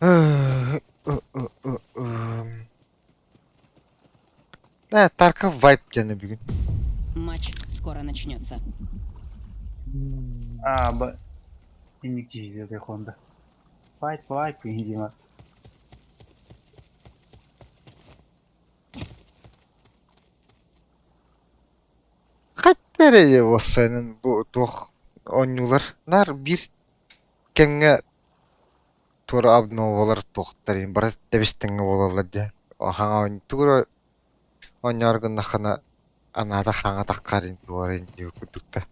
Да, Тарков вайп жана бүгүн. Матч скоро начнется. Индикативі де қонды. Fight, видимо. Кайтереде болсанын бу тох онюлар. Нар бир кемге тура обновалар тохтарын бар дебистеңге болалар де. Хаңа он тура оняргын хана анада хаңа таккарын туарын деп күтүктө.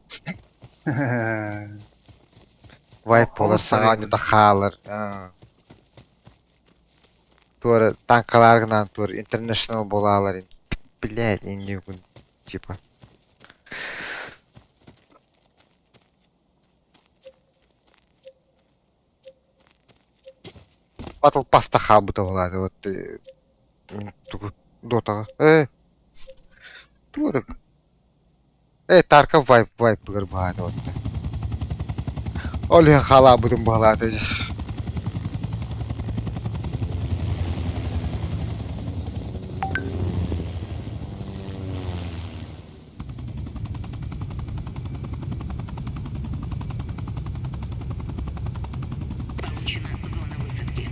Вайп болар сага оню такалар. Тура танкаларгынан тура интернешнл болалар. Блядь, инде күн типа. Батл паста хабыта болады вот тугу дотага. Тура. Тарка вайп бир баады вот. Оле хала будун балады. Получена зона высадки.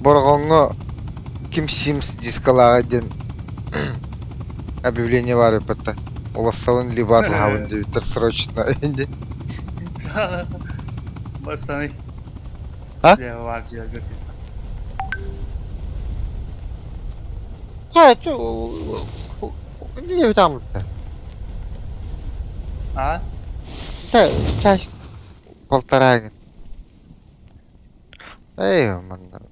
Боргонго Ким Симс дискалага ден объявление бар эпата. Улассалын ли батл хабын дебитер срочно. Басаны. А? Я var diye götür. Ja, не там. А? Да, час полтора. Man.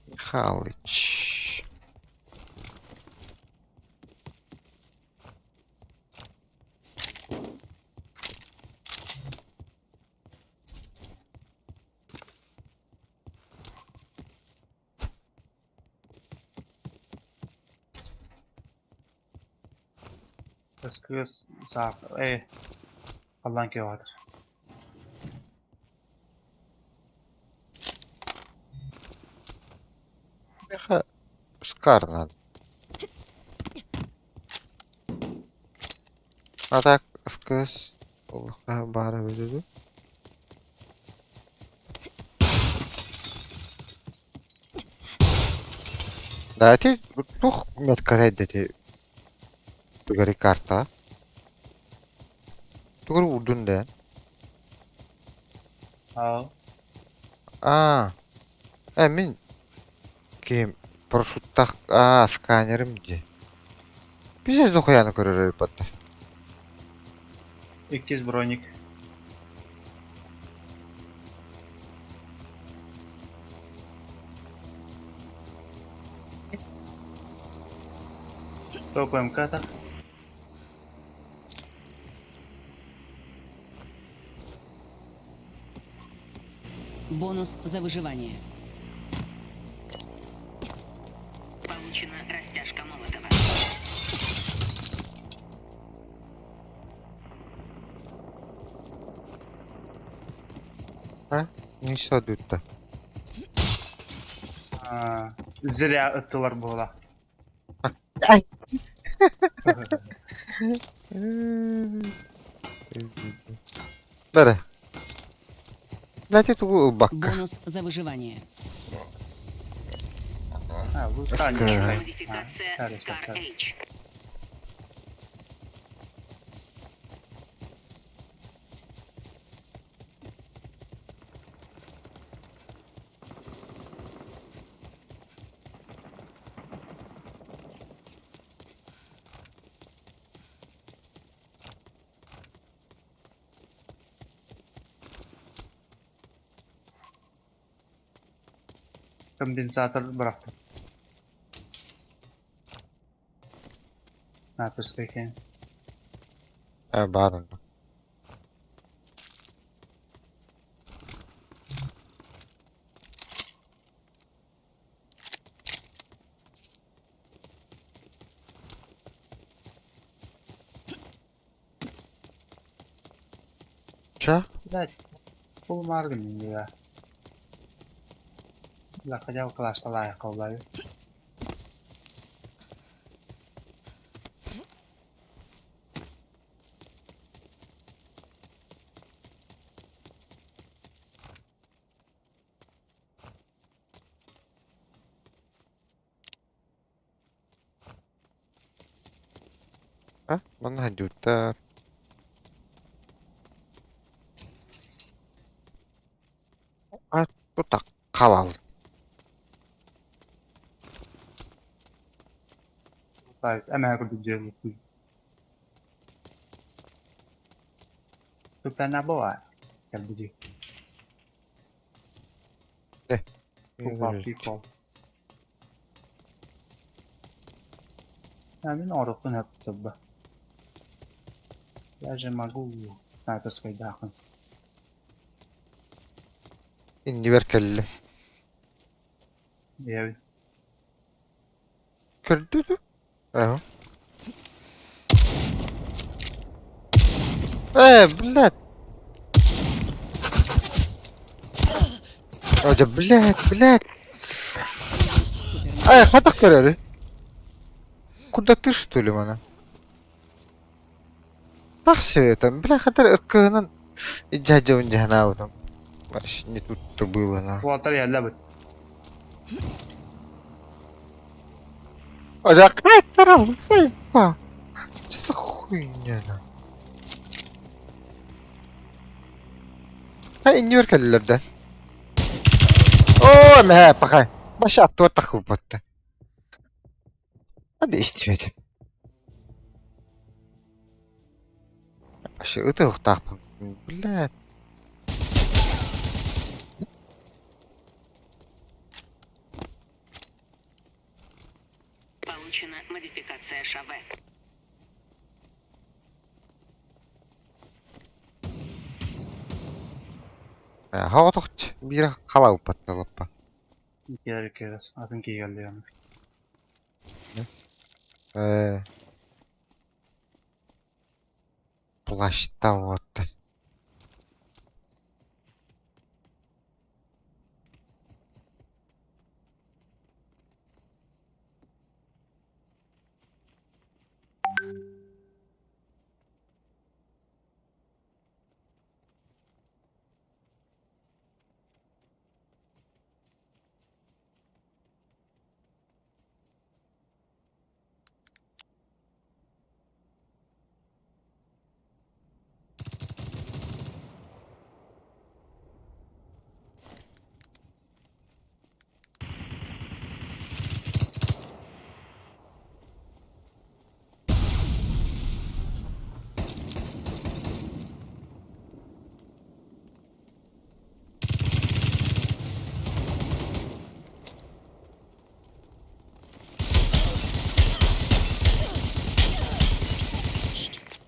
Михалыч. Kız sağ. Allah'ın ki vardır. Миха Скар надо. А так сказ бара выйду. Да, ты тух метка деди. Тугари карта. Тугар удун да. Al. Мен кем парашюттак сканерим де. Пиздец дохуяны көрөр эпатта. 200 броник. Только МК так. Бонус за выживание. Получена растяжка Молотова. Не садут-то. Zirya ıttılar bu ola. Ай! Бара. Дайте тугу бакка. Бонус за выживание. Bu Ска. tane. Модификация Scar H. Конденсатор bıraktım. Sniper Sky'ken. Бар onda. Ç'a? Блядь, bu margın ya. La kajal kelas lah kau lagi. Ha? Mana hajuta. Ah, bu tak halal. Baik, emak aku dijual itu. Tuh tanah bawah. Kalau biji. People. Namin orang pun hap coba. Ya je magu. Sniper Sky dakın. İndi ver kelle. Ya Gördü mü? Eho. Блядь. Hoca блядь. Хатак görüyor. Kurdaktır şu tölü bana. Bak şeytan, бля, kadar ıskığının icacı önce ne avrum. Не тут-то было, на. Walter ya labut. Hoca kaç tarafı sayfa. Что за хуйня, на? Ha, indi ver kellelerden. Oo, mehe, bakay. Başı attı orta kıvpattı. Hadi istemedim. Başı ıtı uhtapım. Блядь. Получена модификация Шаве. Hava toht. Bir kala upattı lappa. İki Atın ki geldi yani. Bulaşta oldu.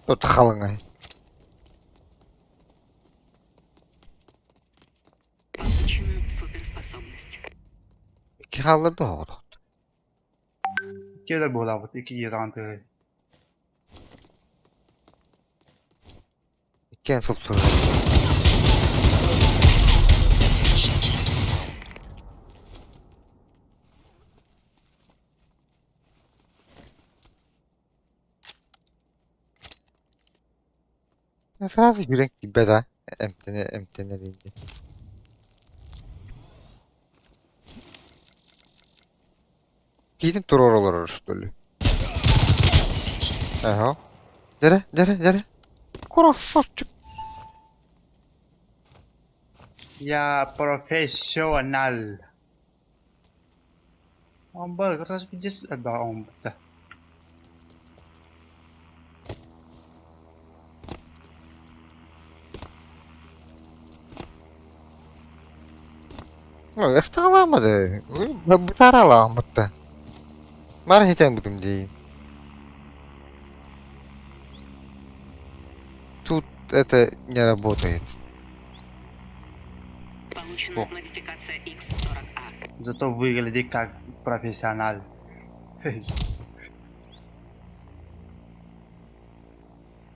Тут халыңай. Получена суперспособность. İki halır da oldu. İki de bu labut. İki yılan tırı. İki en çok soru. Сразу yürek gibi de emtene deyince. Gidin dur oralara işte öyle. Aha. Dere. Krasavчик. Ya profesyonel. Ombak, kertas pijis ada ombak. Ну, эстагаламады. Бутараламытта. Мар хитен будем дейін. Тут это не работает. Получена О. модификация X40A. Зато выглядит как профессионал.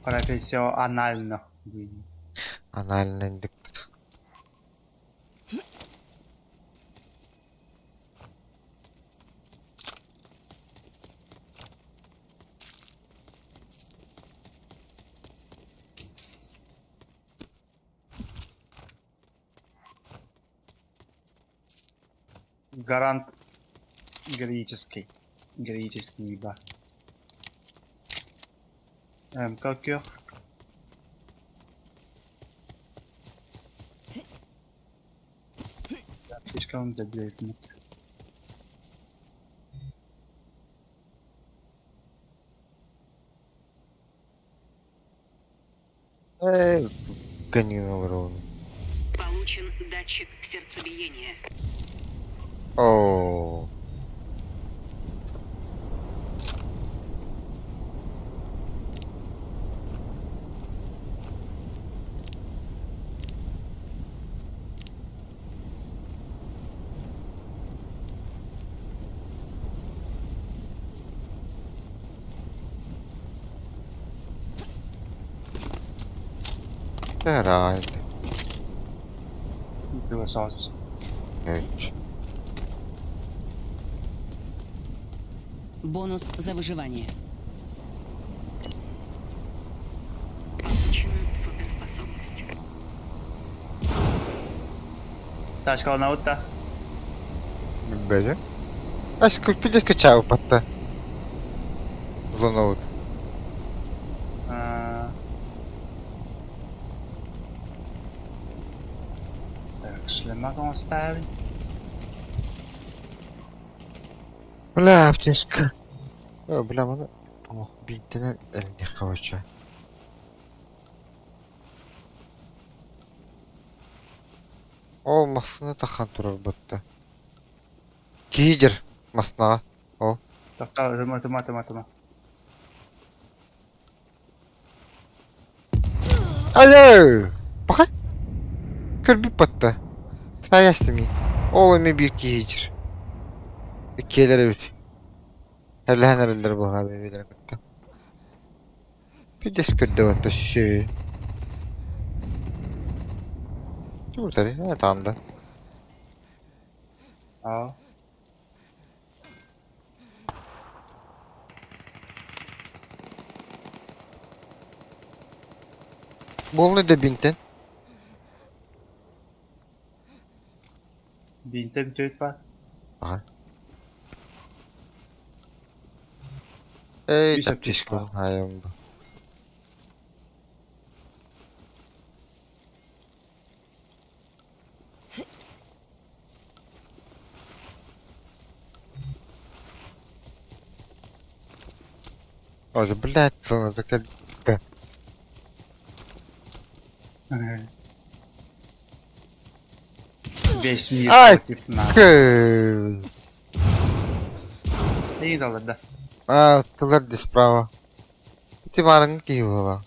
Профессионально. Анальный диктор. Гарант героический. Героический, ибо. Как ее? Слишком заблюдно. Ганин ровно. Получен датчик сердцебиения. О. Herhalde. Пылесос. Evet. Бонус за выживание. Получена суперспособность. Тачка наутта. Böyle. Aşkım bir de скачал потта. Зоноут. Так, шлемак он ставить. Бля, аптечка. О, бля, мана. Ох, бинтенен элне кавача. О, масына тахан турар батта. Кейдер масына. О. Так, тыма. Alo. Baka. Körbi batta. Sayastım. Oğlum bir кейдер. İkiyeler evet. Herlehen herhalde bu abi bilir batta. Bir de skırdı batta şey. Çok güzel. Evet anda. Ja. Bol ne de binten. Бинтен түйт бар. Aha. Ey Bir taptişko. septik Hayır bu. Ой, блядь, зона такая. Да. Весь мир Ай! против нас. İyi dalır da. А, тылар де справа. Ти варың ки была.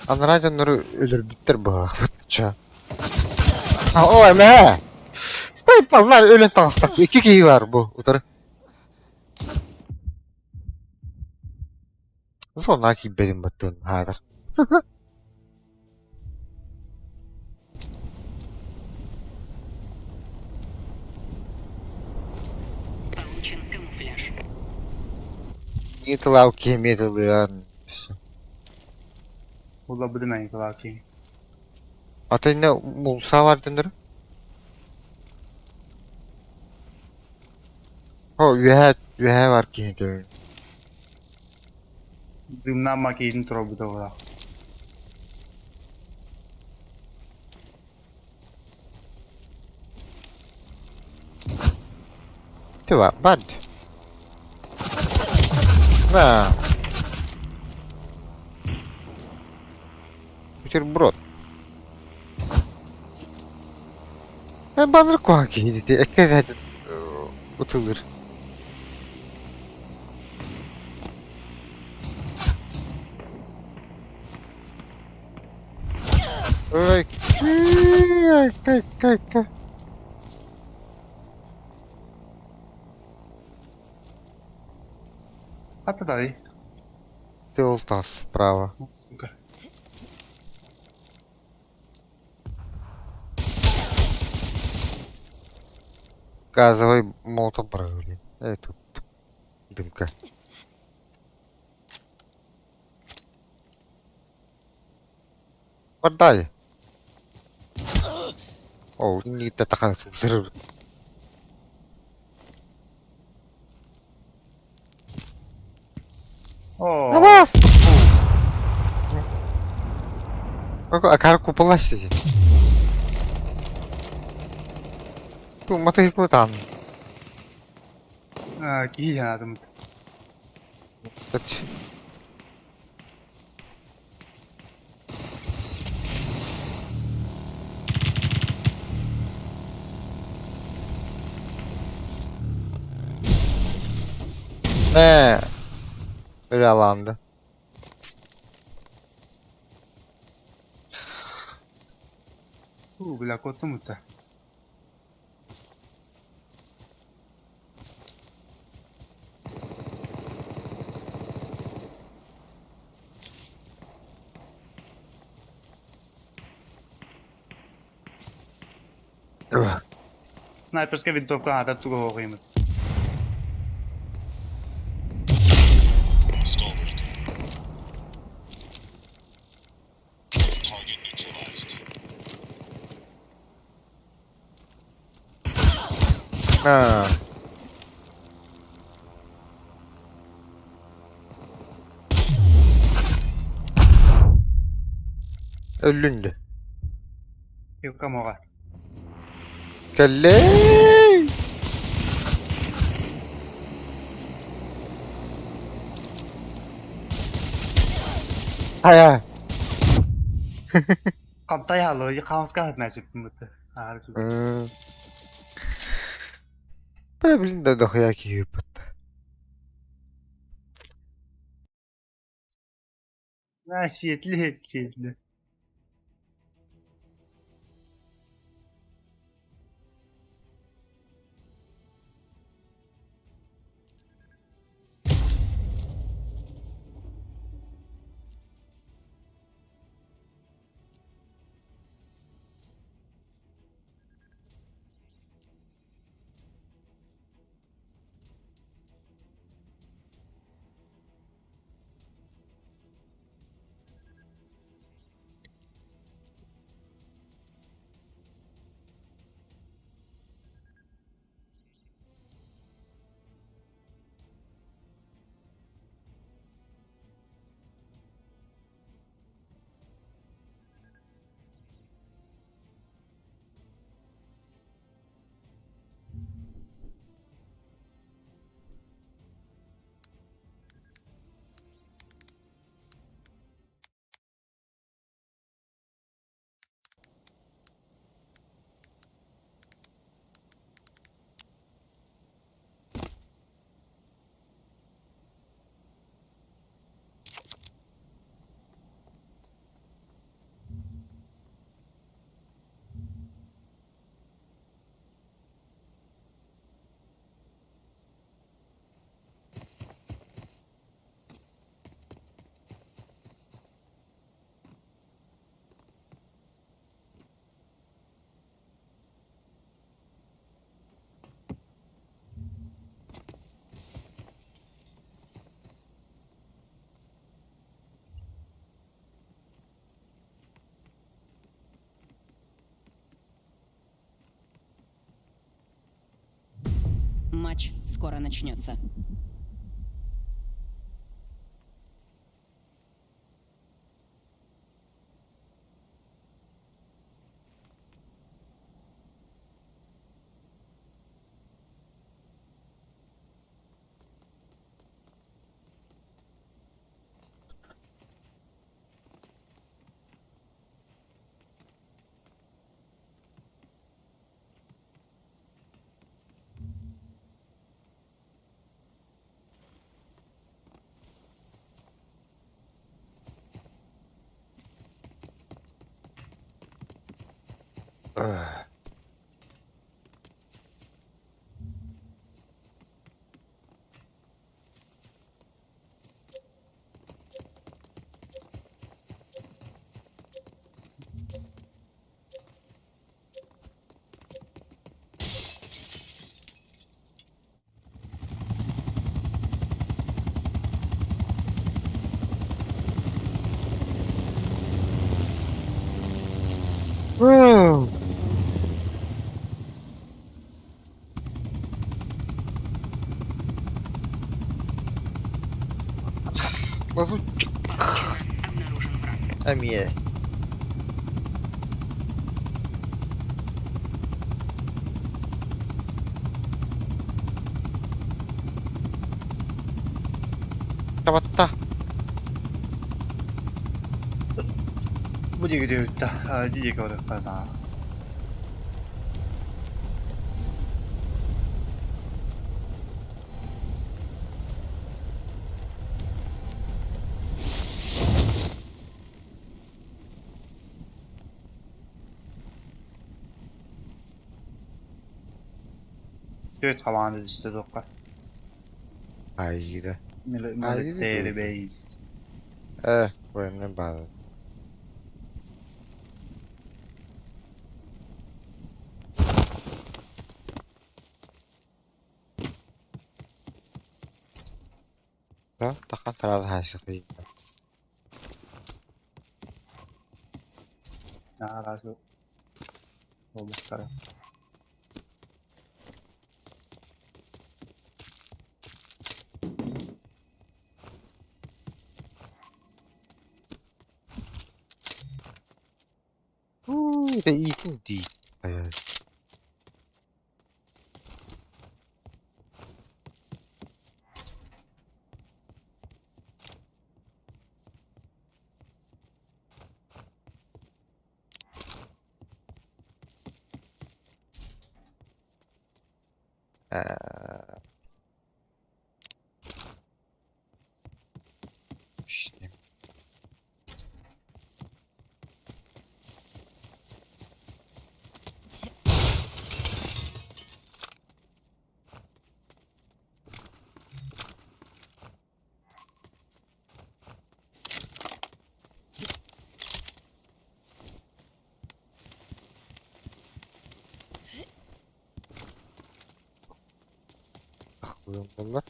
Аны радионları ölür bitter bak. Bıtça. Ha o eme. Sniperlar ölen taslak. İki kişi var bu. Utarı. Sonra ki benim batın. Hadır. Получен камуфляж. Метал ki metal ya. Bulabilmeyin belki. Ata ne Musa var döndürü? O ühe var ki dön. Dümden makinenin trobu da var. Ti var bad. На. Бутерброд. Баныр kuan kiydi. Ekler utulur. Ay. Ay, kay. Отдай. Ты ултас справа. Сука. Газовый молоток брали. Тут дымка. Отдай. О, не такая взрыв. Oo. Авас! Акар купола сидит. Ту мотоциклы там. Ha, iyi adım. Kaç. Ne? Öyle alandı. Bila kotu mutta. Sniperska винтовка надо туго ಹೋಗಿм. Ha. Ölündü. Yok ama. Kelle. Hay. Kaptay halı, yıkamazka etmezsin mutta. Ağrı tutu. Ben bilin de dokuya ki yuput. Ha, şiyetli. Матч скоро начнется. Öh. Woo! Лазутчик. Обнаружен враг. Амие. 잡았다. 무지개 되어 있다. 아, 이게 어렵다, 나. Evet, havanda işte dokar. Ayrı. Military Ayrı. base. Buranın bağlı. Ya, takkan terlalu hasil. Nakakaso. Robot ka rin. De iyisin değil. Hayır. İşte. Aklım bunlar.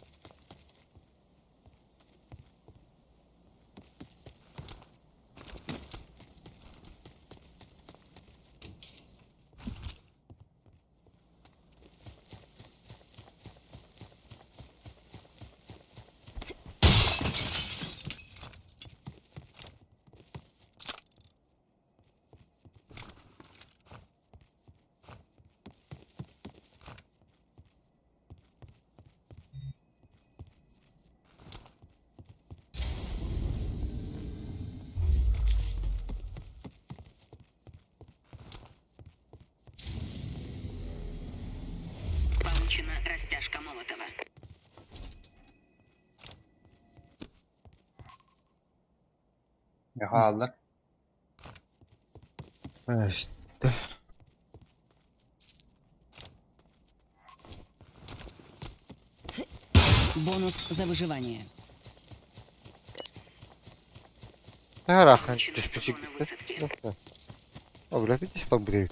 Получена растяжка Молотова. Yakaladılar. İşte. Бонус за выживание. Her akın Получена düşmüşü зона gitti. высадки. Yok. Öyle bir diş var buraya.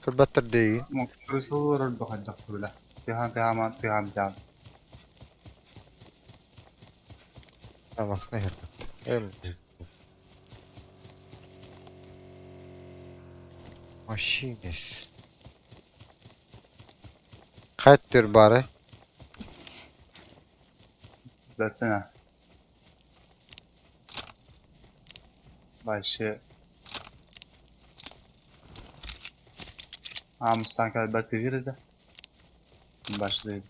Kırbattır değil. Magkrusural ba kajak tula? Tihan. Amasını her. Öyle. Machines. Kaç diyor bari? Zaten başı Amstan kalbet girdi. Başlıydı.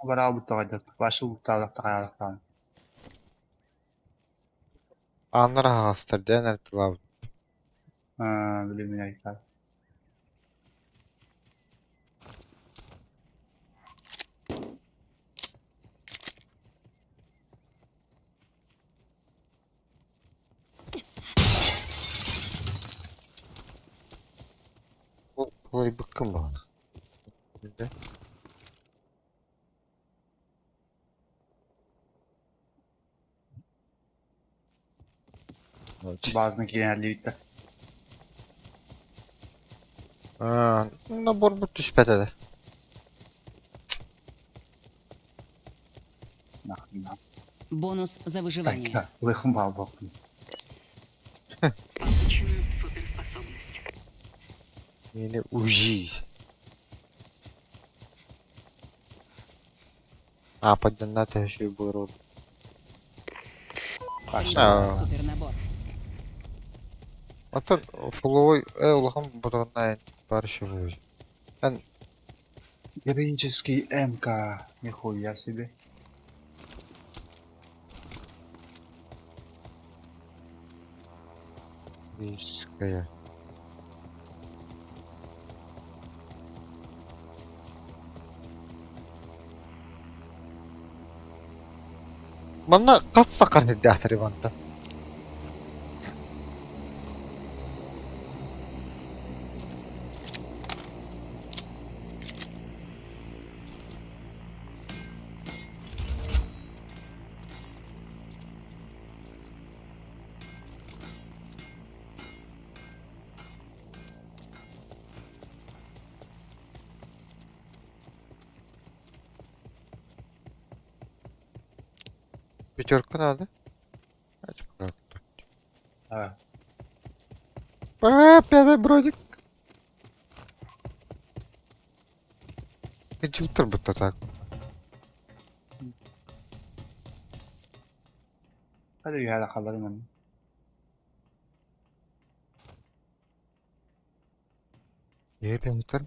Bara bu taqadı. Başı bu taqadı taqadı. Anlar ağastır diyen ertilab. Ha, bilimin aytar. Bu kolay bıkkın bana. Şimdi. Bazını genelli bitti. Nabor bu düşpete de. Nahına. Бонус за выживание. Sanki uykum var bakın. Получена суперспособность. Yeni uji. Падінна те, що й було робити. Прибыл супернабор. А то фуловой улахам батарнайн парши вуж. Ben Героический МК. Нихуя себе. військая. Манна катса карны дәхтәри ванда. Пятерка надо. Evet. Пятый бродик. Компьютер будто так. Hadi bir hala kalalım onu. Компьютер.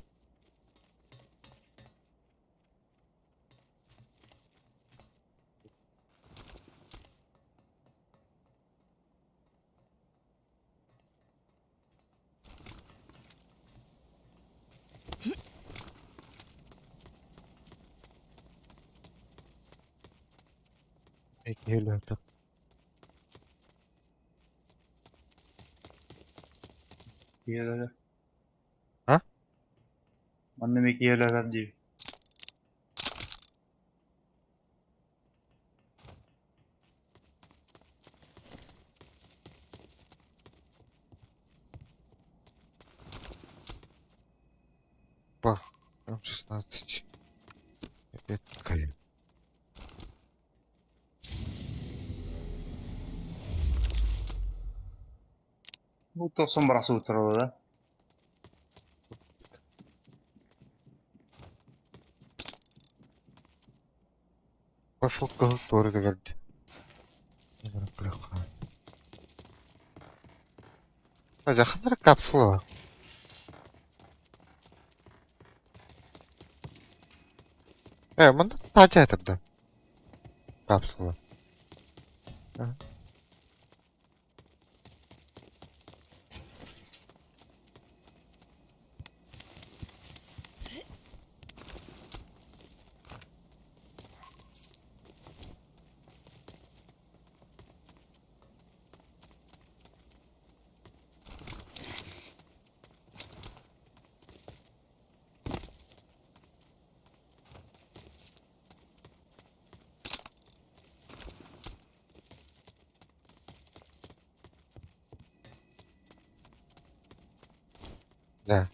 Компьютер. Yerler. Ha? Ben demek ki yerlerden değil. Бах. Там 16. Опять кайф. Bu tosun burası oturur da. Посылка doğru da geldi. Жақындырақ капсула бар. Мында тача жатырды. Капсула. Да.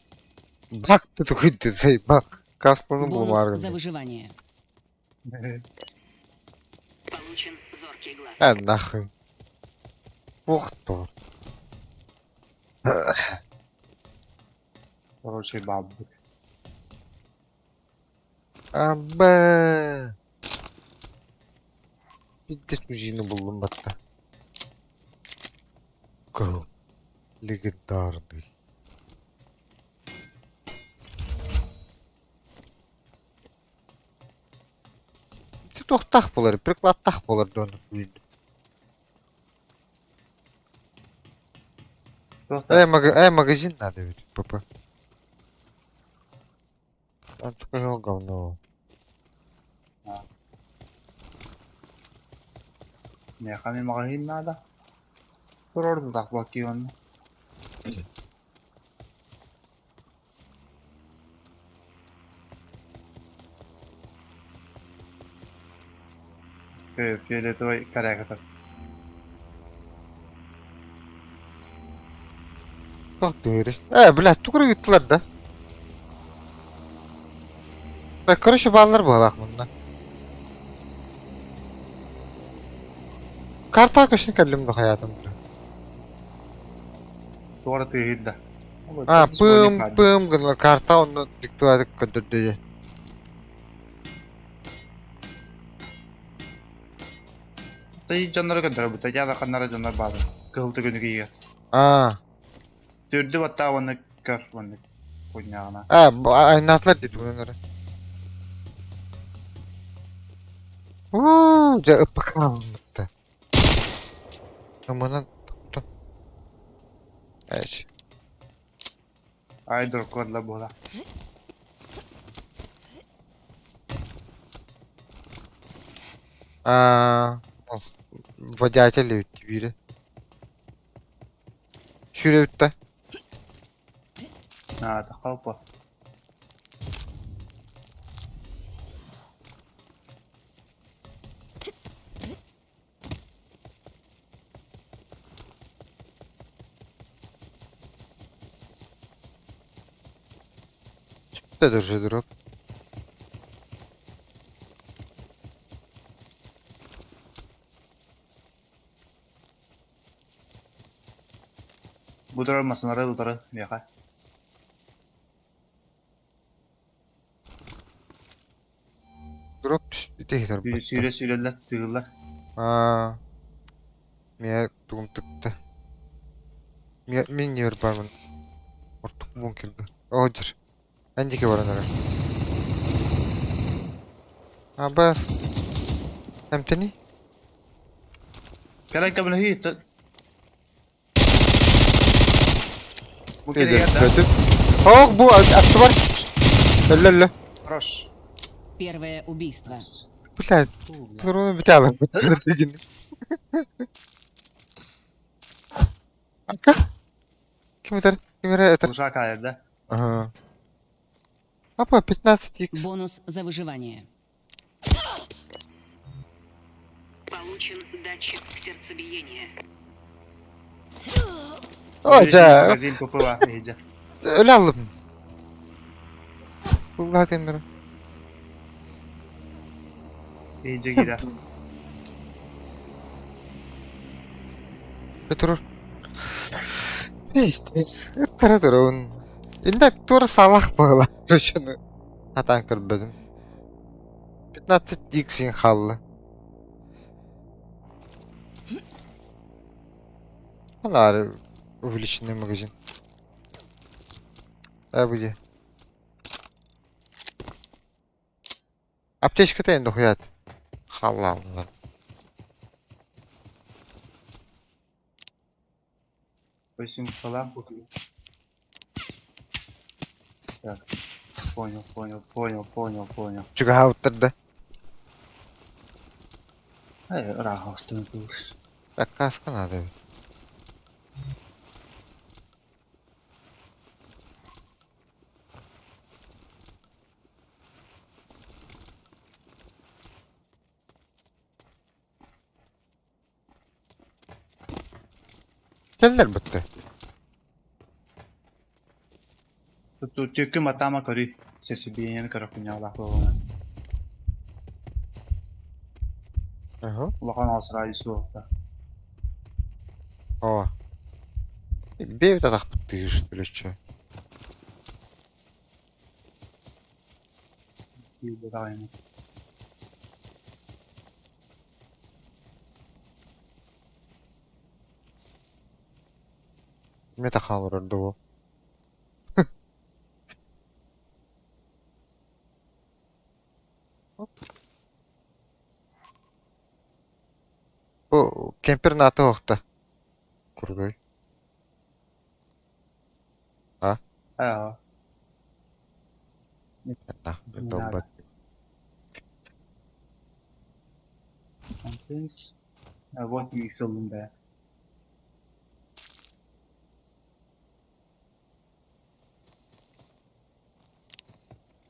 Бак ты такой, ты заебак. Капсуланы Бонус булмар. за выживание. Получен зоркий глаз. Нахуй. Ух ты. Короче, баббык. Абба. Пидде сужины buldum hatta. Кыл. Легендарный. tohtaq bolar, priklattaq bolar donu. Tohta. Magazin надо ведь, папа. А только его говно. Ne kami makahin nada. Pero orada takbak yun. Fioletoy karakter. Bak değeri. Bilal tukuru yuttular da. Bak karışı bağlar bağlak bundan. Kart arkadaşını kellim de hayatımda. Doğru tüyüydü. Pım gınla karta onu diktuadık kadar diye. Tay canları gönderiyor bu. Tay ya kanlara canlar bağlı. Kıldı günü giyiyor. Dürdü hatta onu kör onu. Kunyağına. Bu aynatlar dedi bunları. Ja ıpık almıştı. Amanın tuttum. Evet. Ay dur kodla bola. Водятель öttü biri. Şuraya öttü. Ha da kalpa. Şurada dur drop. Bu da olmasın udarı yaka. Drop düştü değil Söylediler tığırlar. Mia tugum tıktı. Min yer barman. Ortuk bunkerda. Odur. Önceki var onlara. Bas. Hem tani? Kala kabla hit. Bu kere Öyle. geldi. Bu attı var. Ölle. Хорош. Первое убийство. Блядь, bunu bir tane alın. Arka. Kim eder? Kim eder? Ушак ayırdı. Ага. Apa 15x. Бонус за выживание. Получен датчик сердцебиения. Hoca. Magazin kopu var iyice. Öyle aldım. Allah demir. İyice gider. Götürür. Biz. Tara durun. İnde tur salak bağla. Şunu. Hatan kırbadım. 15x'in hallı. Onlar увеличенный магазин. Будет. Аптечка-то енді хуят. Халал. Восемь falan kutuyor. Так. Понял. Чуга ауттырды. Раха установил. Так, каска надо. Geldiler bitti. Тут тюркü matama kari. Sesi bir yeni kara kunyağla falan. Bakan asrayı soğukta. О. Бей вот так ты что ли что? Bir de daha yeni. Метахаммер отдало. Бу кемпер наты оқта. Курдой. А? А, На, не долбат. надо. Контенс. 8 икс алдым да.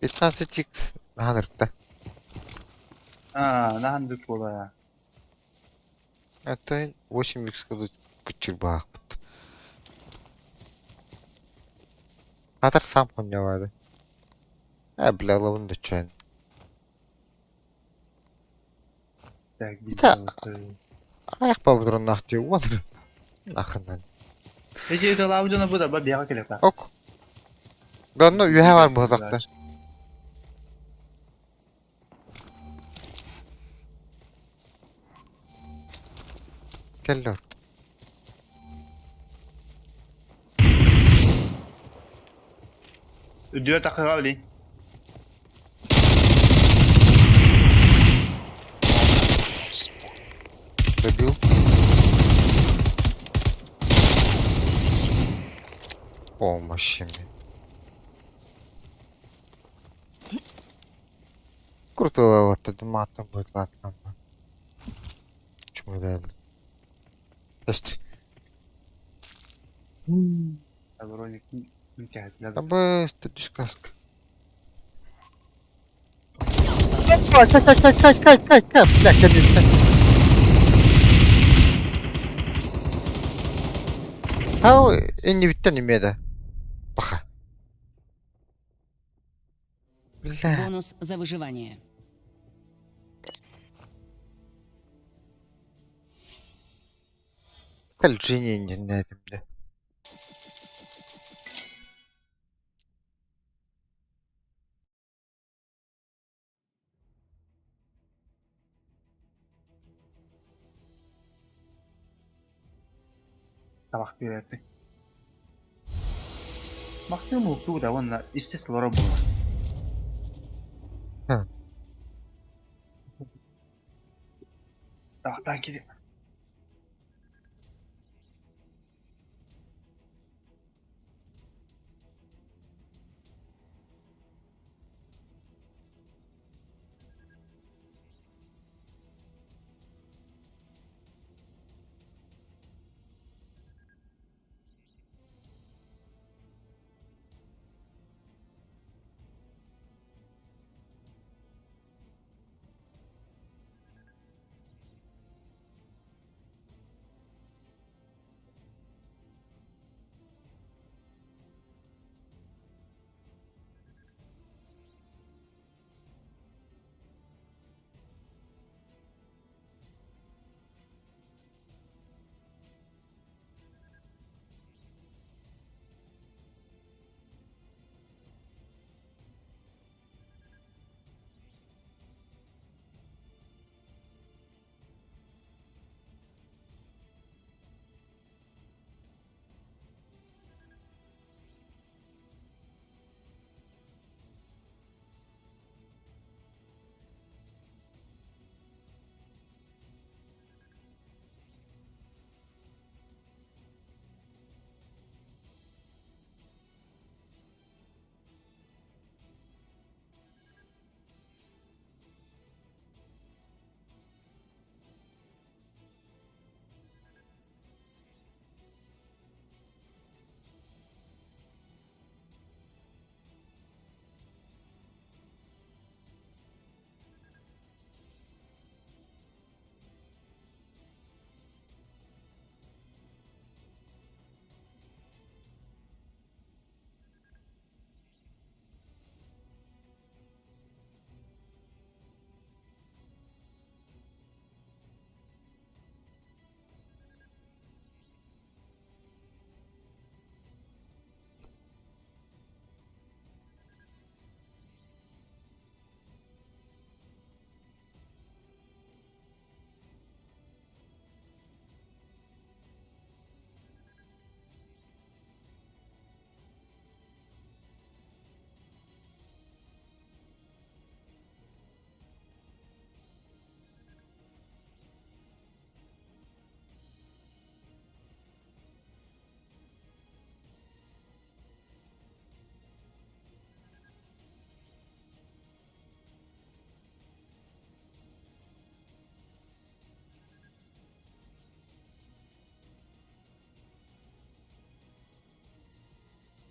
Пятнадцать икс. Наханырта. Нахан бүк бола. Это 8 икс кыды күчір бағып. Атар сам коня бады. Бля, лавын да чөйін. Так, Ита, видео. аяқ балып тұрын нахте уаныр. Нахынан. Эже это лаудиона буда ба бияга келек та. Ок. Донно үйе бар бұғдақта. Келді ор. Үдүөр такыга били. Добил. О, машины. Круто, вот это матом будет ладно. Почему да? Есть. Аброник никак. Там бы сказка. Кай, бля, конечно. Ау, не биттен немеда. Паха. Бля, Бонус за выживание. кальжине не надо, бля. Табак берет. Максимум уктуу да вон истес лора бола. Ха. Так, иди.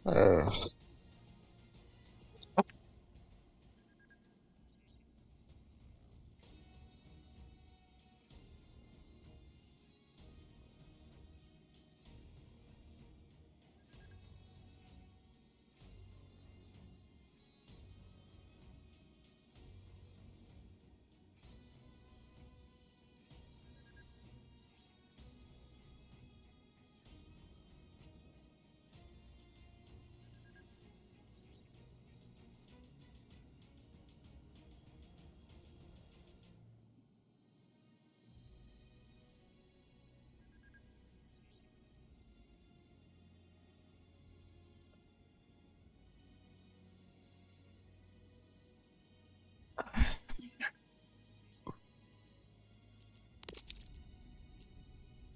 Э,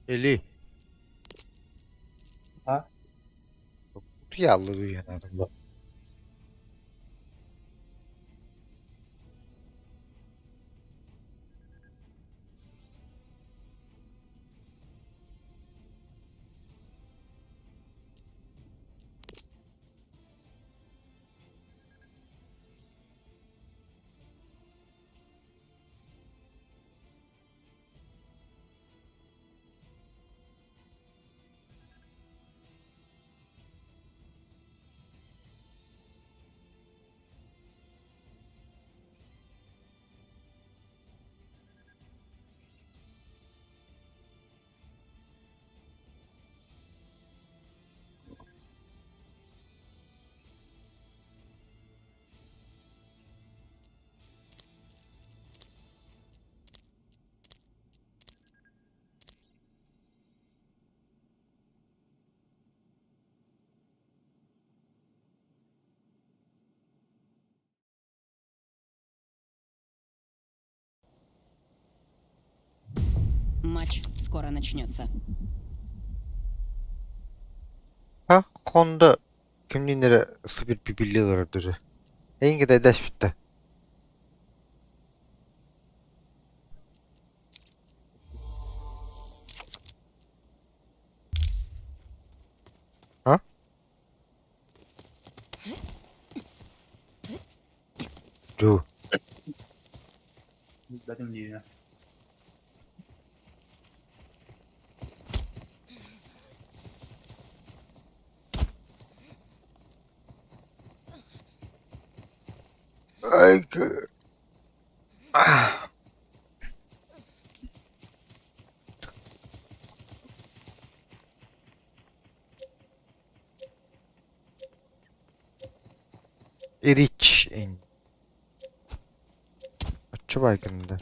Eli. Ha? Yallı duyan adam bak. Матч скоро начнется. Ha, Honda kimliğinlere süper bir birliği var duruyor. En gide ders bitti. Ha? Jo. Benim yine. Ay, gı- ah. Eriç en. Açı baygındı.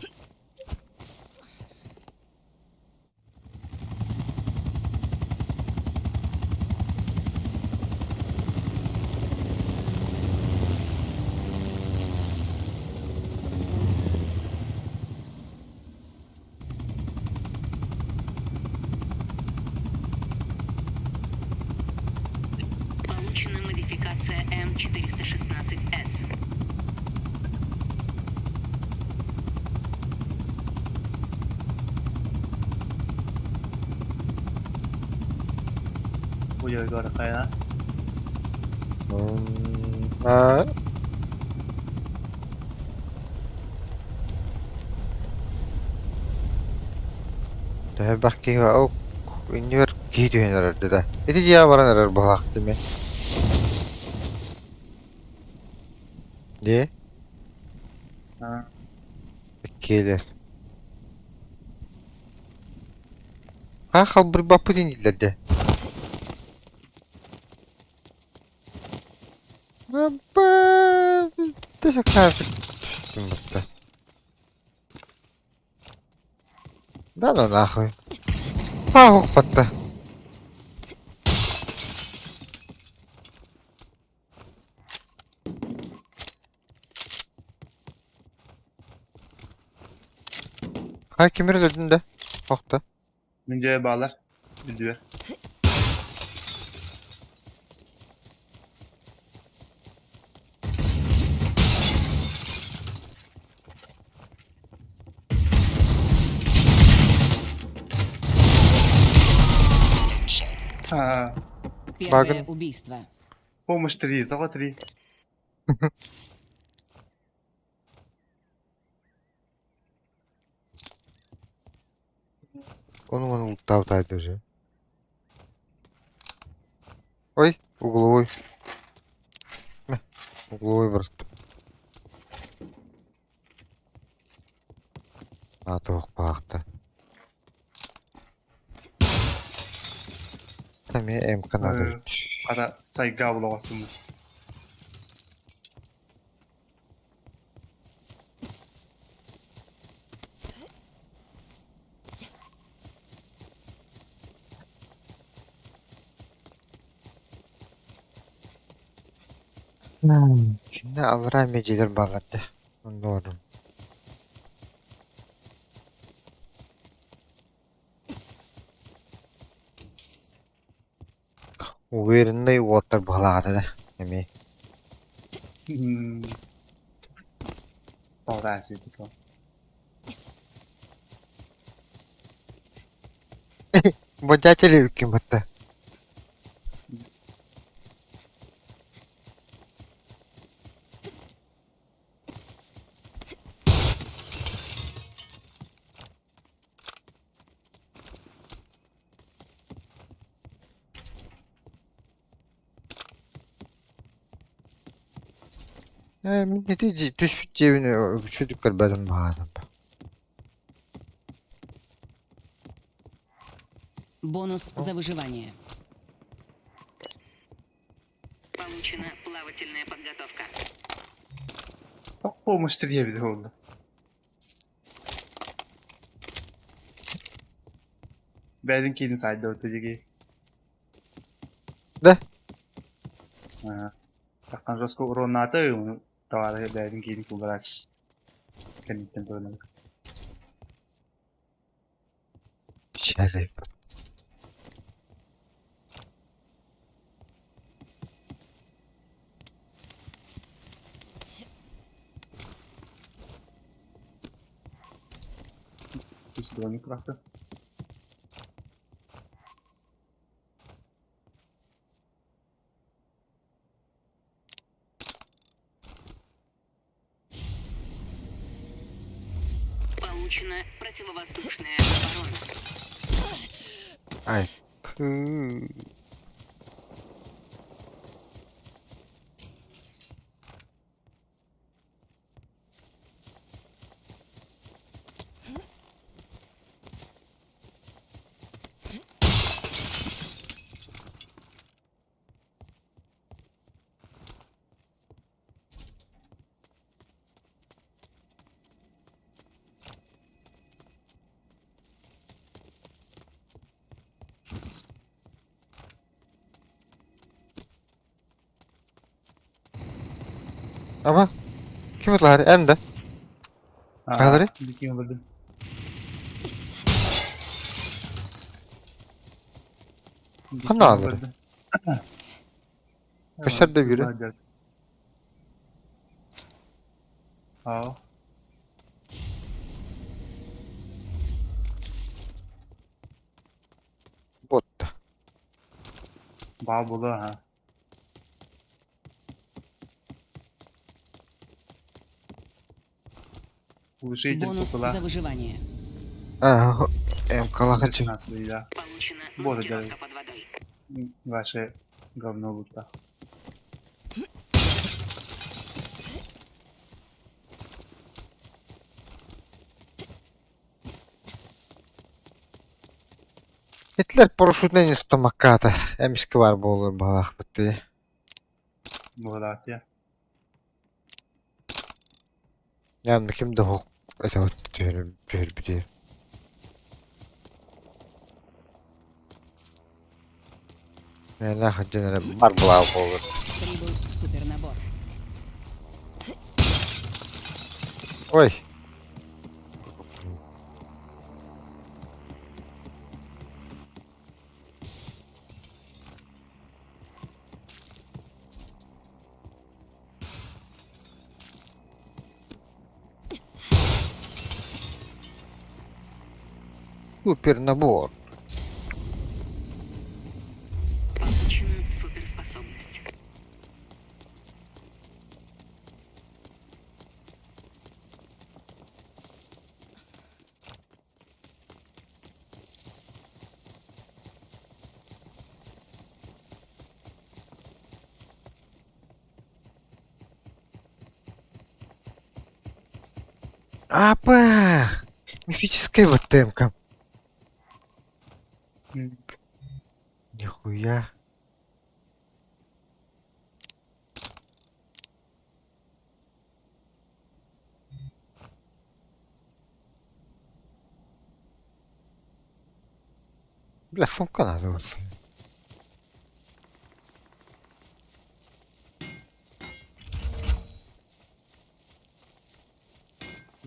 Получена модификация М416С. Bu yolu arkaya. Ha? Daha bak ki o ünlü gidiyor herhalde de. Edici ya varan herhalde bu hak değil mi? Diye. Ha. Gelir. Ha halbur bapı dinler de. Baba. Teşekkür ederim. Şimdi burada. Ben onu akıyım. Ha huk battı. Ha kimir dedin de. Hokta. Münceye bağlar. Gidiyor. Ha. Первое Баган. убийство. Помощь 3, только 3. Onun ултавтайды уже. Ой, угловой. Мeh, угловой бырыктым. Атоқ бақта. Таме мканадыр. Ада сайга булагасың. Şimdi alır meciler bağladı. Doğru. Уверенный отыр bağladı da. Еми. Ora sih itu. Водятели kim battı. Netice düşüp cebine çocuklar benim bağladım. Бонус за выживание. Получена плавательная подготовка. Помощь 3 bir de oldu. Benimkinin sayede öteceki. De. Takkan Rosco Ronaldo tawar benimkinin sugaras. Kenitten tuh. Şerif. Terus belum kerasa. Получена противовоздушная оборона. Ay. Kı. Ama kim atlar? Ende. Kalori? Bikin berdu. Hangi alır? Kaçar da biri. Aa. Botta. Bağ bulu ha. Улучшитель Бонус купола. за выживание. Калахачы. Нас да. Получена Боже, маскировка да. под водой. Ваше говно лута. Hitler парашютне не стамаката. Эмишки var bu olur balak bitti. Murat ya. Yani kim de hok. Evet diyorum. Bir. Ne hacı var bu olur. Прибыл супернабор. Oy. Супер набор. Получена суперспособность. Апа! Мифическая вот темка. М, Нихуя. Бля, сумка надо вот.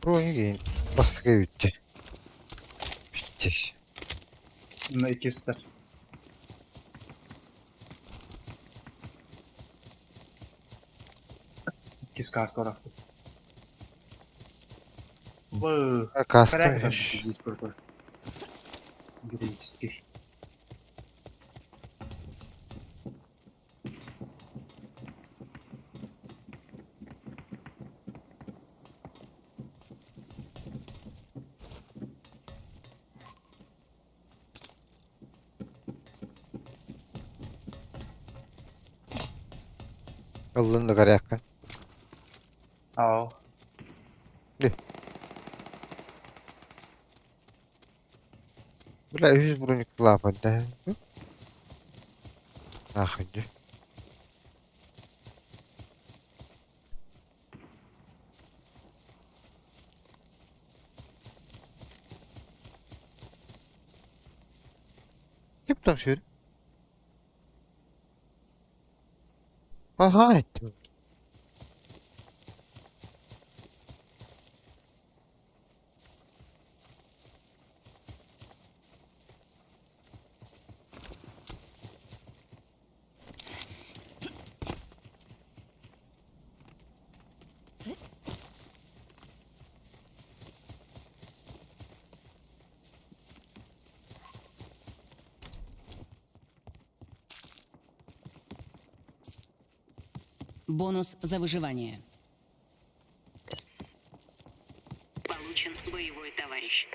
Бронеге басқа өтті. Биттеш. Bunda ikisidir. İkisi kask olarak. Bu. Каска. Порядок здесь крутой. Героический. Yolunda karayakın. Ау. Бля, 100 броник лапа, да? Нахуй. Kim tanışıyor? Aha ettim. Бонус за выживание. Получен боевой товарищ.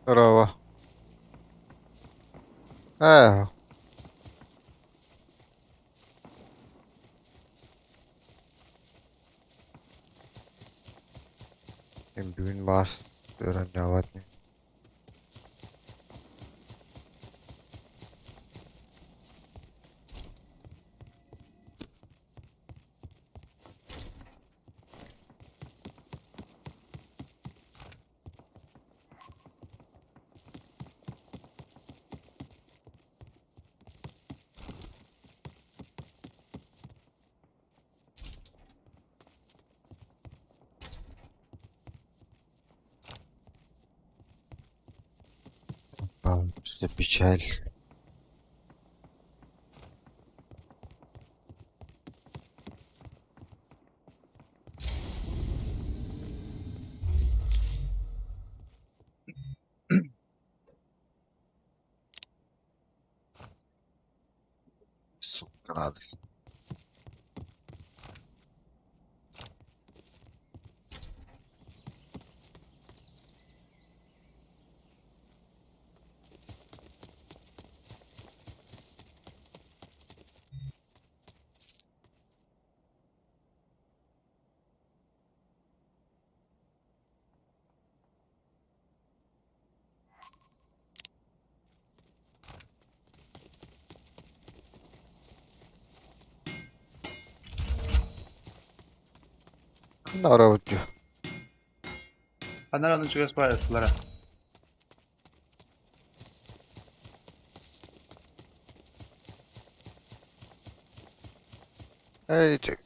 Здорово. Э, Düğün bas. Öğrenci avatni. Işte печаль. Сука, надо. На работе. Каналын чугас бар тутлара. Эй, ты...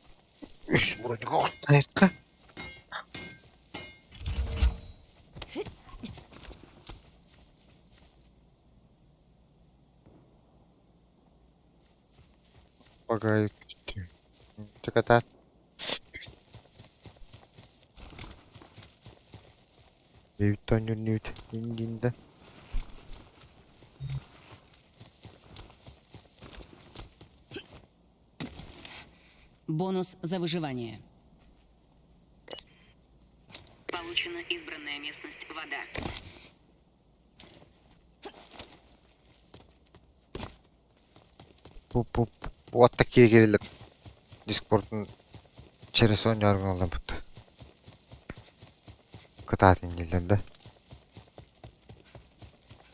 Вроде как стоит-ка. Погоди. Так это... Ньют. Индинда. Бонус за выживание. Получена избранная местность вода. Вот такие гели. Дискорд через он яргал будто. Катать не да?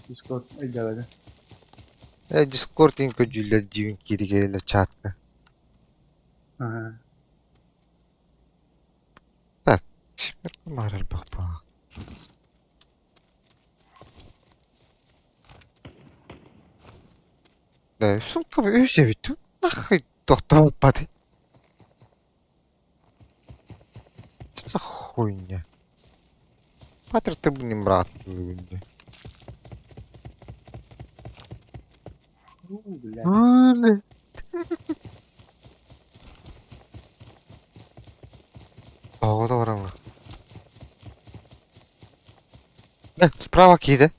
Discord айдагада. Дискорд инко жүлер дивин киригейлер чатка. Ага. Так, şimdi marul bak. Да, сумка өзе бит. Нахуй тоқтап атпады. Что за хуйня? Патер ты бы не брат. Бля. Бля. Ого, добре. Справа киде.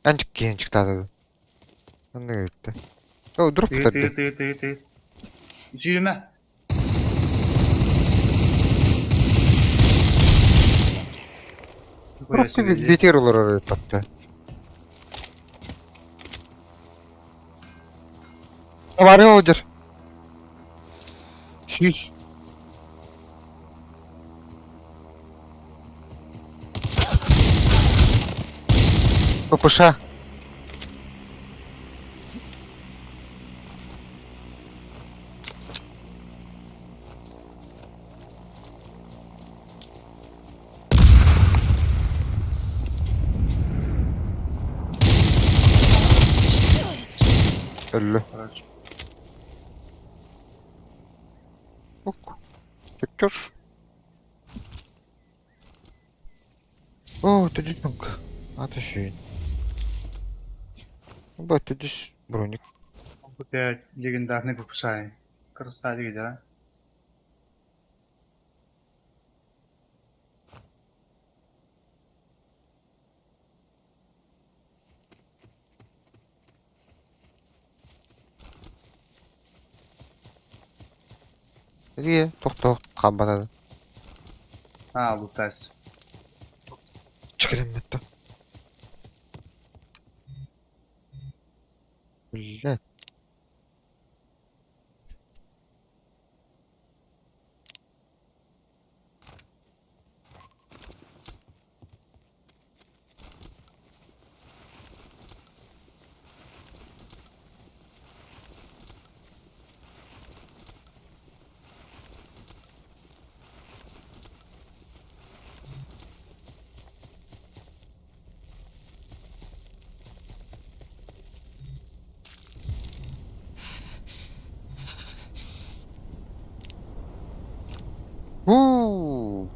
Анчик кейін çıktı. Ne gitti? O drop tutardı. Yürüme. Drop biter olur oraya patta. Var ya odur. Şiş. Попуша. Ölü. Araç. Ok. Çekiyor. О, ты дюнка. Отлично. Вот ты здесь броник. Опять легендарный попушай. Красавик, да? Niye? Tohto kabbanadı. Ha, bu test. Çıkırım hatta. Millet.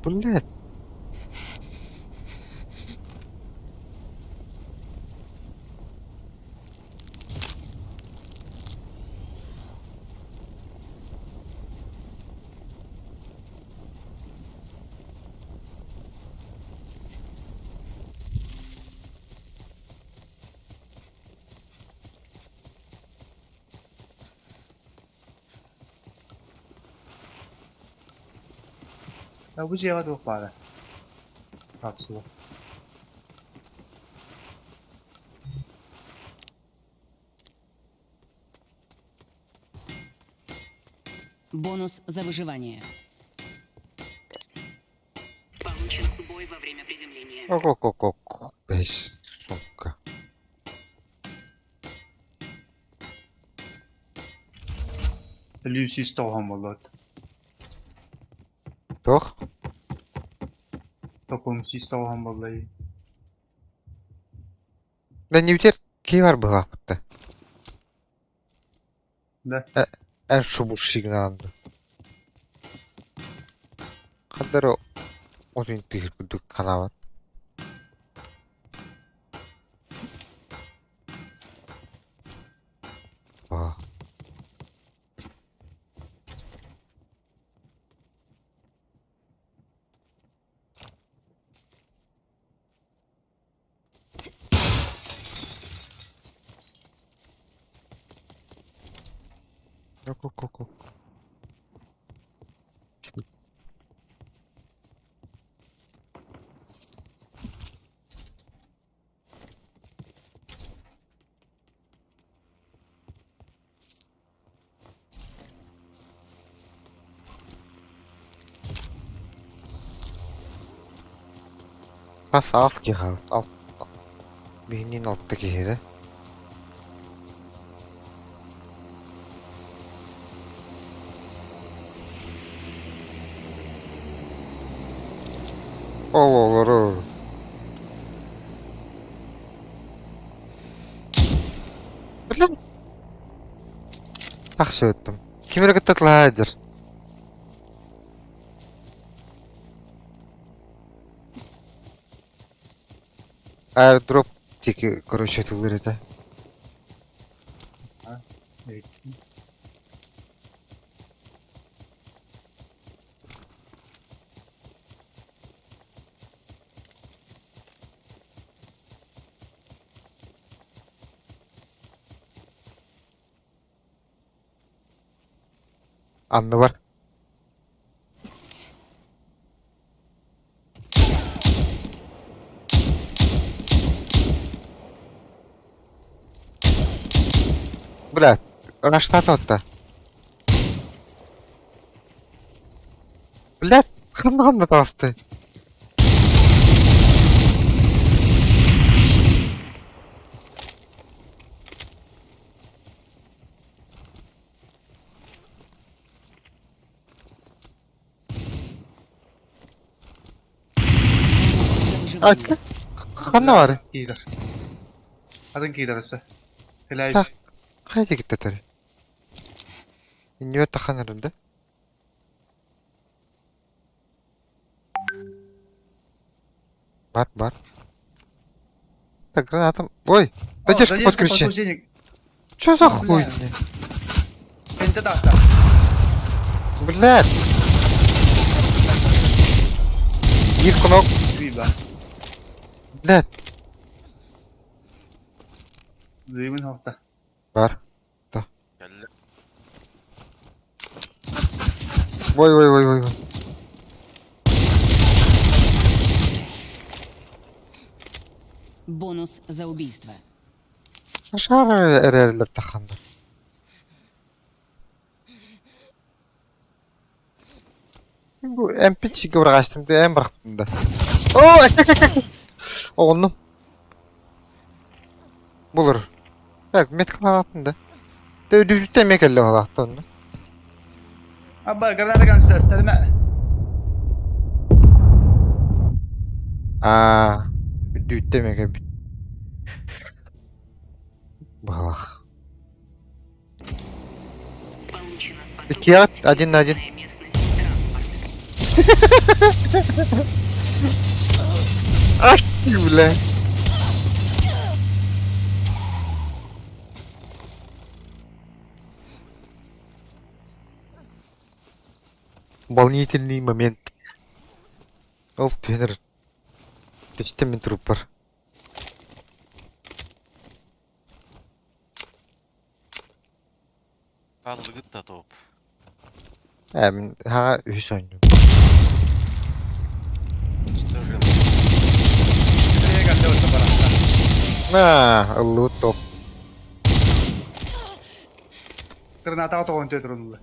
Блядь. Ya bu cevap yok bari. Kapsulu. Бонус за выживание. Получен бой во время приземления. Ок. Бес. Сука. Lucy Storm olur. Тох. Topun sistem vallahi. Ben ne biter ki var bu hafta. Da. En şubur signalında. Kadar o gün bir kuduk kanavat. Vah. Yok yok yok yok. Pas az ki ha. Alt. Beynin alttaki yere. Olur. Lan. Yaxşı öttüm. Kim hareket ettiler? Airdrop teki көрсөтүлөр эте. Evet. Anlı var. Блядь, раштат отта. Блядь, кандай тасты. За Ай, выживание. кандай бар? İyidir. Adın ki idarası. Так, Helal. кайда кетти? Инвертор ханарында. Бар. Так, гранатом. Ой, задержка подключи. Подключение. Чё за Бля. хуйня? Bende de hatta. Блядь. Bir кнop. Büyü ben. Блядь. Büyümün hafta. Бар. Да. Geldi. Ой. Бонус за убийство. Aşağı ererler takandı. Bu MP2'ye bırakıştım diye en bıraktım da. Oo! Oğlum. Bulur. Bak metkala yaptım da. Dövdü demek elle olaktı onu. Abba granada kan isterime. Aa. Düt demek abi. Bak. Получена İki at, способность один на один. «Избранная местность транспорт». Ay bile. Волнительный момент. Ол тренер. Течтемен труппар. Kaldı gıt da top. Мен ha üs oynuyorum. Söyle. Nereye geldi orta barasta. Ыллуу топ. Granada auto kontu durumda.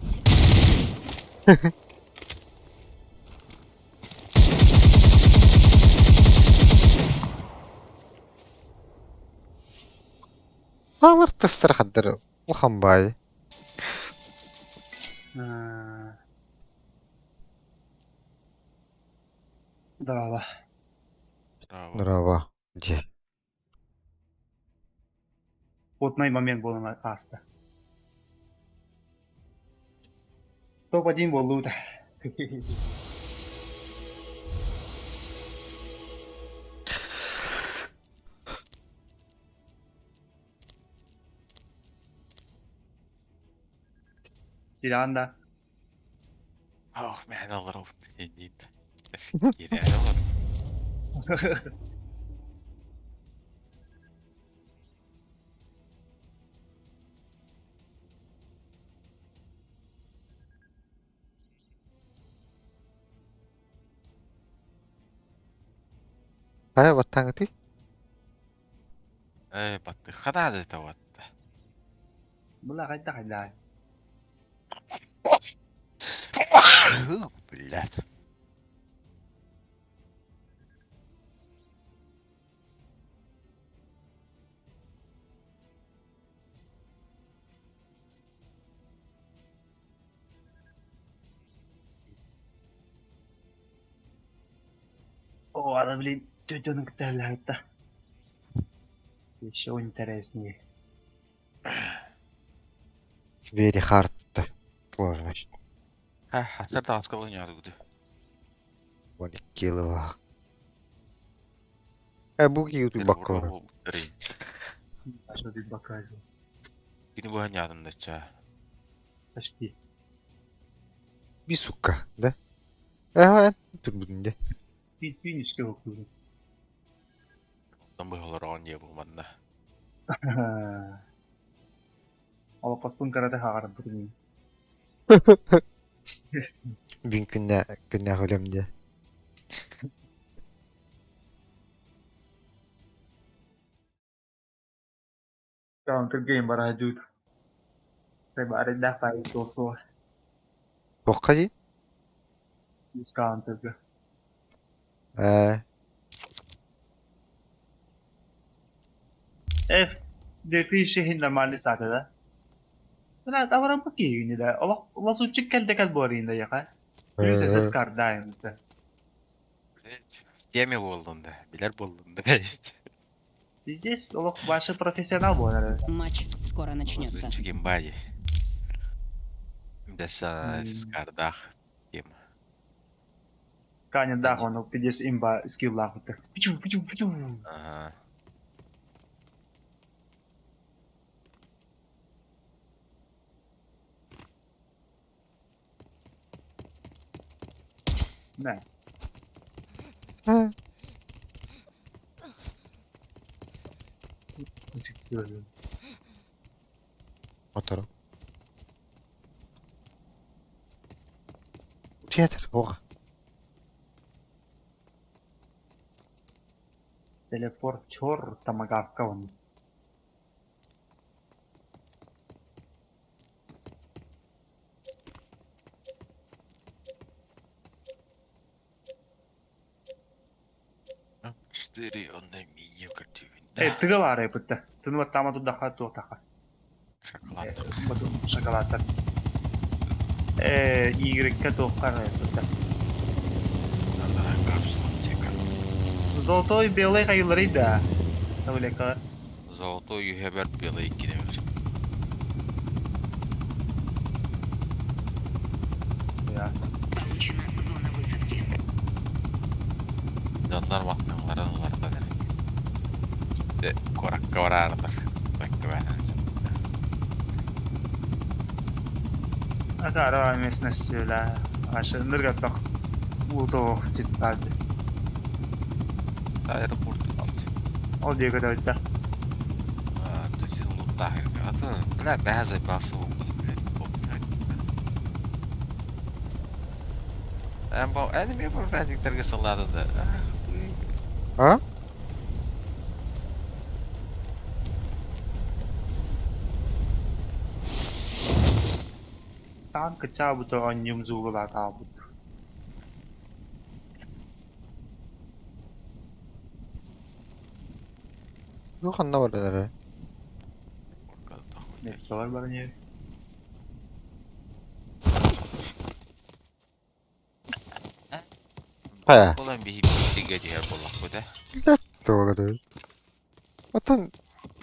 Алар тыстыр хаддар. Улханбай. Brava. Bravo. Нұрава. Де. Потный момент болын аста. Топ-1 болу да. Jiranda. Oh, man alırım. Indeed. Geri alır. Қая баттан кіті? Battı. Kadar da tavattı. Bula kayda kayda. Блядь. О, ада блин, тетёнок кітәлі. Еще интереснее. Very hard. Сложность. Hasar da askı oynuyordu güdü. 12 кило. Bu YouTube bakkalım. А что ты показывал? Günü bu hanyadın da ça. Почти. Bir sukka. Da. Evet. Dur bunun de. Финишке окудum. Там было ранее bu manna. Ama paspun karate hakarım durmayayım. Bin günne hölem de. Counter game barajut. Saya ada dah file so Bokka değil. this counter ga. Defi şeyin normali sahte da. Wala tawaran pa kiyo nila. Ola suçuk kelde kal borinde ya ka. Yüz esas kardayım da. Demi oldun da. Biler buldun da. Здесь ола ваша профессионал болар. Матч скоро начнется. Çıkayım bayi. Desa skardах. Kim? Каня да, он пидес имба скилл лахута. Пичу. Aha. Ne? Çıkıyorum. Motoru. Tiyatr. Oha. Телепортер тамагавка он. Четыре он на мини картивин. Тыгыл арай пытта. Тыны вот там тут даха то таха. Шоколад. Батон шоколадтар. Игрекке тоққан пытта. Капсулам текар. Золотой белый хайылырый да. Тавлека. Золотой юхебер белый кидемir. Я. Получена зона высадки. Danlar bakmıyorlar onlarda demek. De korakka varardır. Bakka ben. Атара местности ла. Аша ныргатак. Уто ситпад. Aeroport aldı. Ол дега да да. Tüzün lutahir. Atı. Bla bazı bası oldu. Ben bu anime programcıklarga salladı da. Ha? Там качабуто аннюм зугла табут. Yok anla var da. Не var barnya. Kaya. Olan bir hipstik Иге дигер боллак bu da. Летті olur. Отын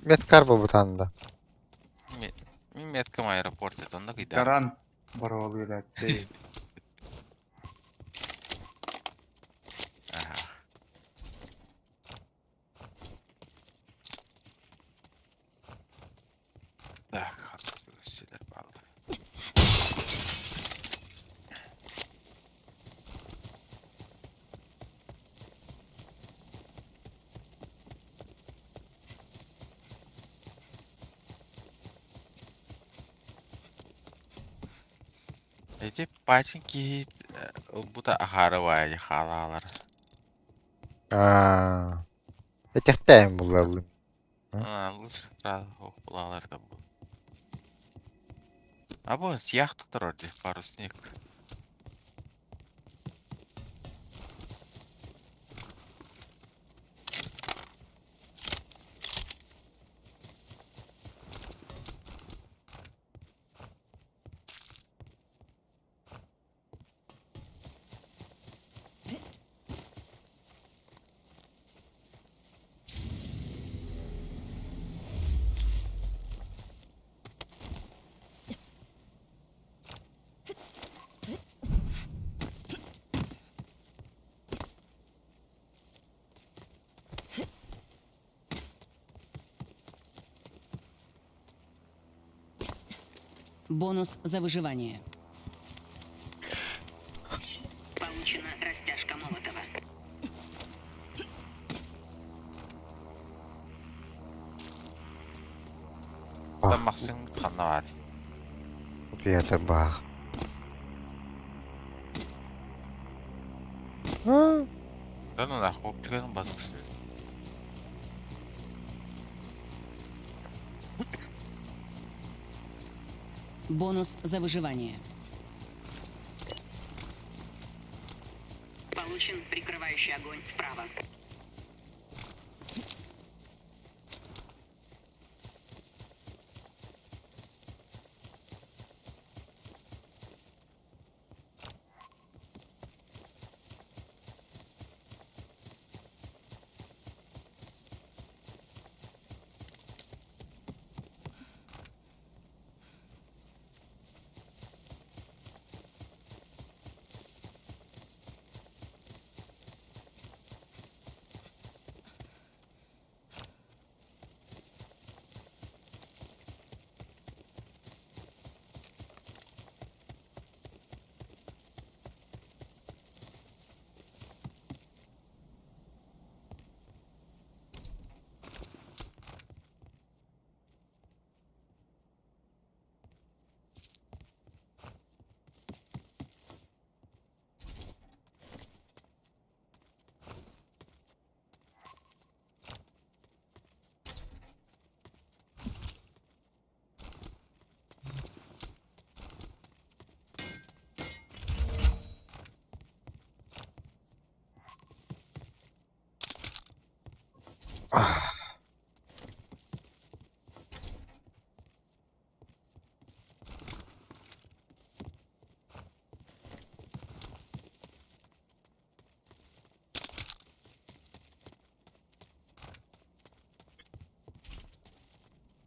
меткар бабытанда. Мен меткам аэропорт etonda gidar. Garan бар oluyor etti. Aha. Так, şeyler bağlı. Эти паченьки, bu da ahara vay halalar. Etектəyim bulalım. Лучше сразу halalar da bu. А bu siyah tutar orada parusnik. Бонус за выживание. Получена растяжка Молотова. Da maksimum kanı var. Buraya bak. Ben ona hopçuların basmıştı. Бонус за выживание. Получен прикрывающий огонь вправо.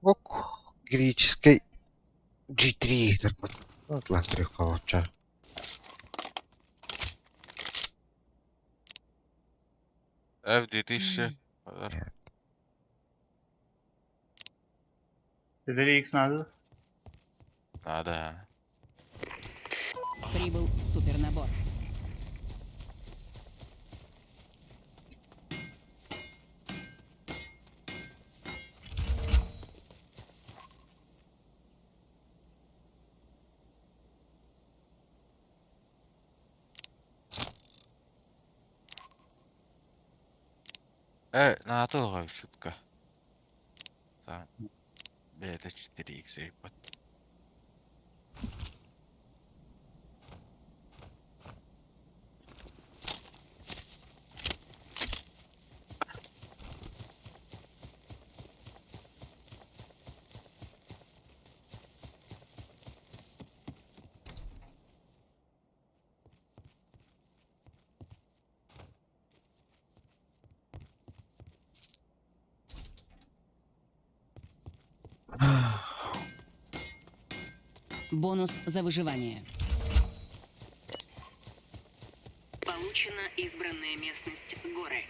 Ок, греческий G3. Так вот. Вот легко лучше. Ev 2000 kadar. Dedeli X надо? Надо. Прибыл супернабор. Надо ловить шутка. Там. Это 4х ебать. Бонус за выживание. Получена избранная местность горы.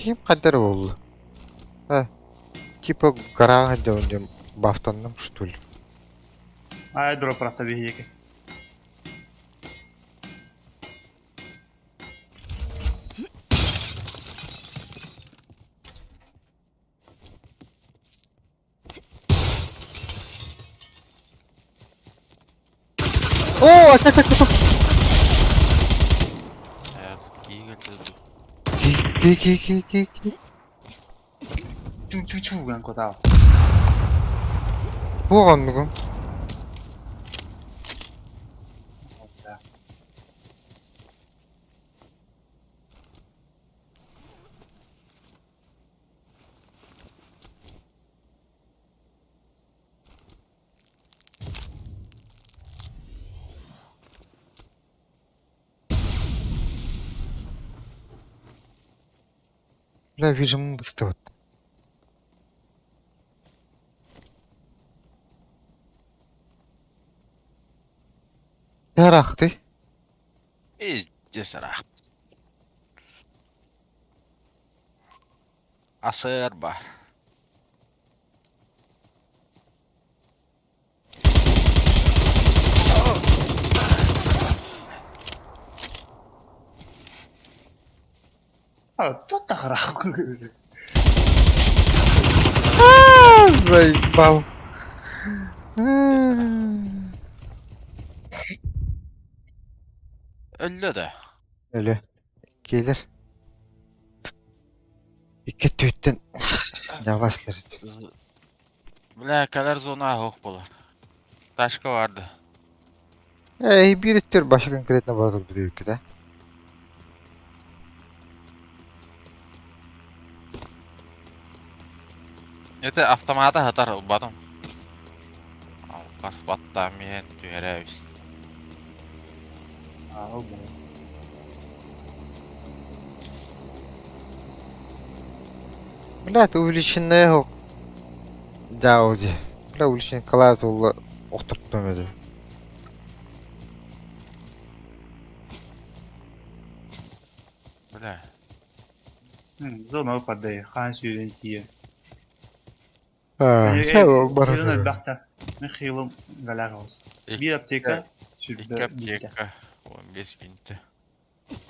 Ким кадер болду? Типа гарага дем бафтанным, что ли? Ай, дроп рафта бейеке. О, так. Київ Ки. Чу ган котау. Буган бүгүн. Бля, вижу быстро. Ярах ты. İzcesine. Asır var. Тот тахрах. Заебал. Öldü de. Öyle. Gelir. İki tüytten yavaşlar. Bilakalar zona hoq bolar. Taşka vardı. Bir ittер başka конкретно vardır bir ülkede. Ete avtomata hatar olmadım. Alqas battan men tüyerəbis. Ау, Блядь, увеличенное хок. Да, оди. Бля, увеличенное калает ол оқтыртпамеді. Бля. Зона падай, хан сүйден тие. Şey o Барасы. barası. Бақта. Мен хилым галағыз. Bir apteka İlk sürüde. apteka 15 binti.